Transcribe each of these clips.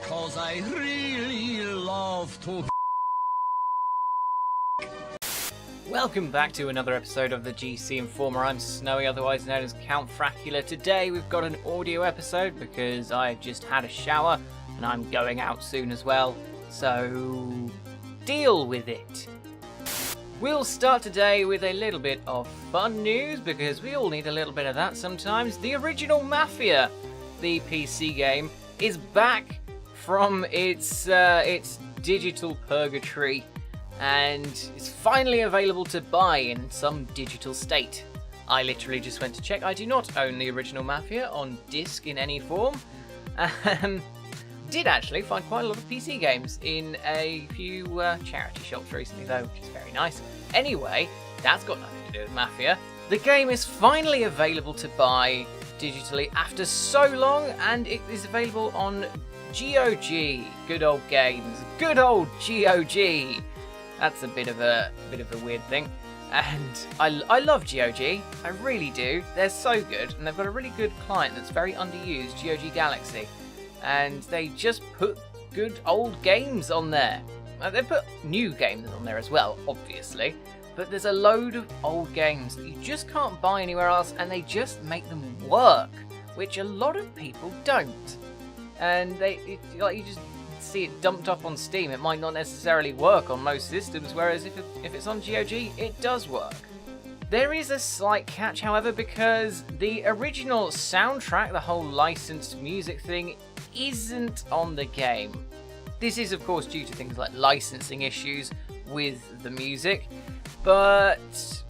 'cause I really love to. Welcome back to another episode of the GC Informer. I'm Snowy, otherwise known as Count Fracula. Today we've got an audio episode because I just had a shower and I'm going out soon as well, so deal with it. We'll start today with a little bit of fun news because we all need a little bit of that sometimes. The original Mafia, the PC game, is back from its digital purgatory and it's finally available to buy in some digital state. I literally just went to check. I do not own the original Mafia on disc in any form. Did actually find quite a lot of PC games in a few charity shops recently though, which is very nice. Anyway, that's got nothing to do with Mafia. The game is finally available to buy digitally after so long, and it is available on GOG. Good old games. Good old GOG. That's a bit of a weird thing. And I love GOG. I really do. They're so good, and they've got a really good client that's very underused, GOG Galaxy. And they just put good old games on there. They put new games on there as well, obviously. But there's a load of old games that you just can't buy anywhere else, and they just make them work, which a lot of people don't. And you just see it dumped up on Steam. It might not necessarily work on most systems, whereas if it's on GOG, it does work. There is a slight catch, however, because the original soundtrack, the whole licensed music thing, isn't on the game. This is, of course, due to things like licensing issues with the music, but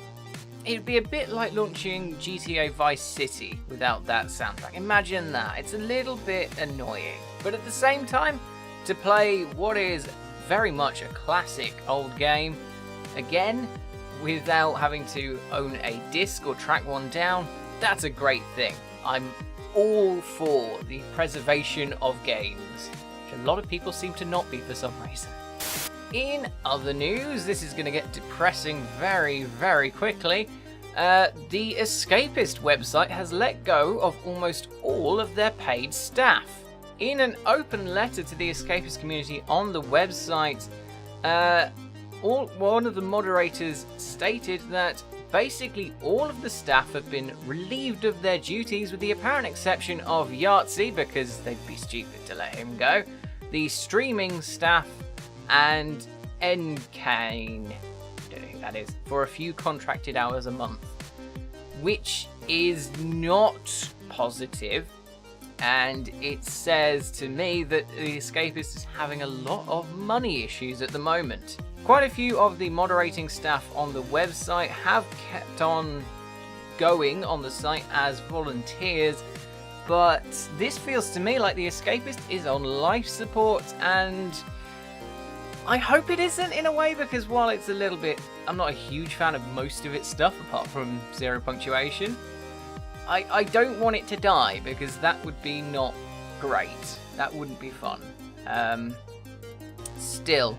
it'd be a bit like launching GTA Vice City without that soundtrack. Imagine that. It's a little bit annoying, but at the same time, to play what is very much a classic old game again without having to own a disc or track one down, that's a great thing. I'm all for the preservation of games, which a lot of people seem to not be for some reason. In other news, this is going to get depressing very, very quickly. The Escapist website has let go of almost all of their paid staff. In an open letter to the Escapist community on the website, one of the moderators stated that basically all of the staff have been relieved of their duties with the apparent exception of Yahtzee, because they'd be stupid to let him go, the streaming staff, and Encane, don't know who that is, for a few contracted hours a month, which is not positive. And it says to me that the Escapist is having a lot of money issues at the moment. Quite a few of the moderating staff on the website have kept on going on the site as volunteers, but this feels to me like the Escapist is on life support, and I hope it isn't in a way, because while it's a little bit, I'm not a huge fan of most of its stuff apart from Zero Punctuation. I don't want it to die, because that would be not great. That wouldn't be fun. Still,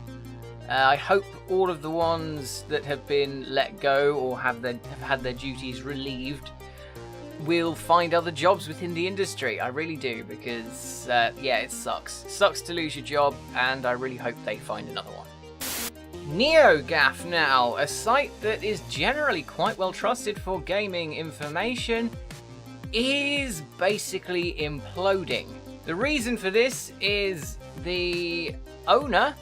I hope all of the ones that have been let go or have had their duties relieved will find other jobs within the industry. I really do, because yeah, it sucks. It sucks to lose your job, and I really hope they find another one. Neogaf now, a site that is generally quite well trusted for gaming information, is basically imploding. The reason for this is the owner,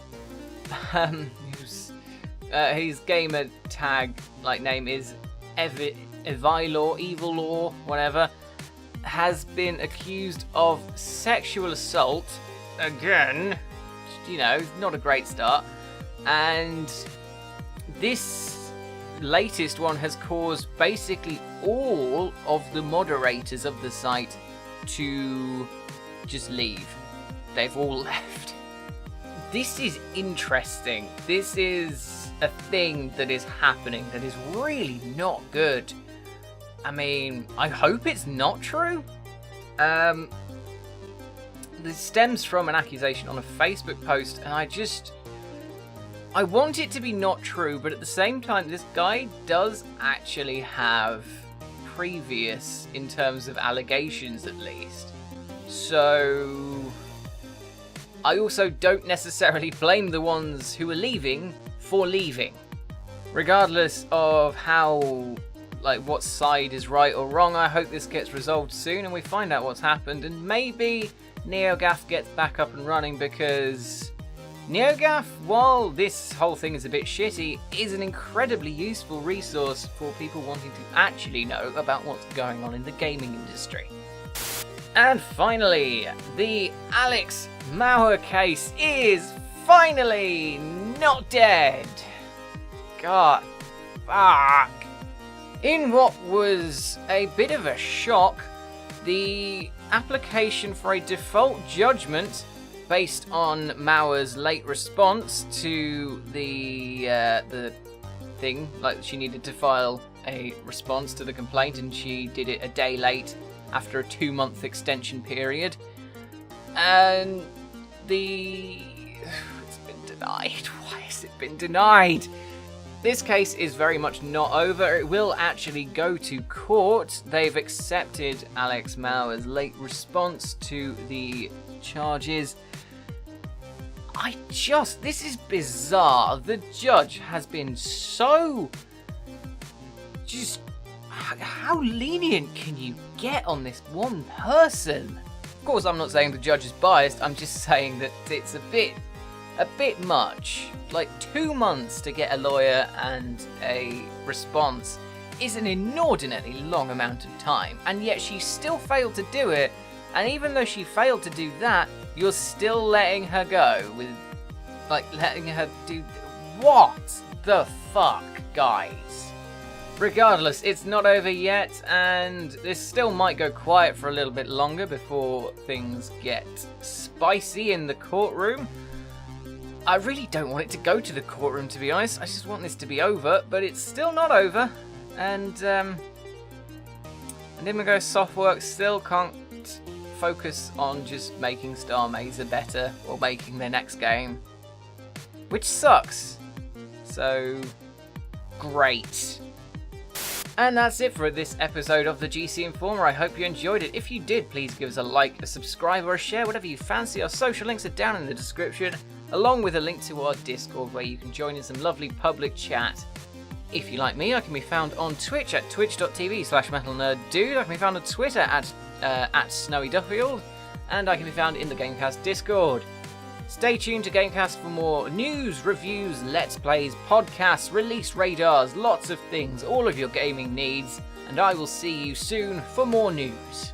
his gamer tag name is Evil Law, whatever, has been accused of sexual assault again. You know, not a great start. And this latest one has caused basically all of the moderators of the site to just leave. They've all left. This is interesting. This is a thing that is happening that is really not good. I mean, I hope it's not true. This stems from an accusation on a Facebook post, and I want it to be not true, but at the same time, this guy does actually have previous in terms of allegations, at least. So I also don't necessarily blame the ones who are leaving for leaving. Regardless of how, what side is right or wrong, I hope this gets resolved soon and we find out what's happened, and maybe Neogaf gets back up and running, because Neogaf, while this whole thing is a bit shitty, is an incredibly useful resource for people wanting to actually know about what's going on in the gaming industry. And finally, the Alex Mauer case is finally not dead. God, fuck. In what was a bit of a shock, the application for a default judgment based on Mauer's late response to the thing, she needed to file a response to the complaint and she did it a day late after a 2-month extension period, and it's been denied. Why has it been denied? This case is very much not over. It will actually go to court. They've accepted Alex Mauer's late response to the charges. This is bizarre. The judge has been so how lenient can you get on this one person? Of course, I'm not saying the judge is biased. I'm just saying that it's a bit much. 2 months to get a lawyer and a response is an inordinately long amount of time, and yet she still failed to do it. And even though she failed to do that, you're still letting her go with, letting her do what the fuck, guys? Regardless, it's not over yet, and this still might go quiet for a little bit longer before things get spicy in the courtroom. I really don't want it to go to the courtroom, to be honest. I just want this to be over, but it's still not over. And Indigo Softworks still can't focus on just making Star Mazer better or making their next game, which sucks. So, great. And that's it for this episode of the GC Informer. I hope you enjoyed it. If you did, please give us a like, a subscribe, or a share, whatever you fancy. Our social links are down in the description, along with a link to our Discord where you can join in some lovely public chat. If you like me, I can be found on Twitch at twitch.tv/metalnerddude. I can be found on Twitter at SnowyDuffield, and I can be found in the GameCast Discord. Stay tuned to GameCast for more news, reviews, let's plays, podcasts, release radars, lots of things, all of your gaming needs, and I will see you soon for more news.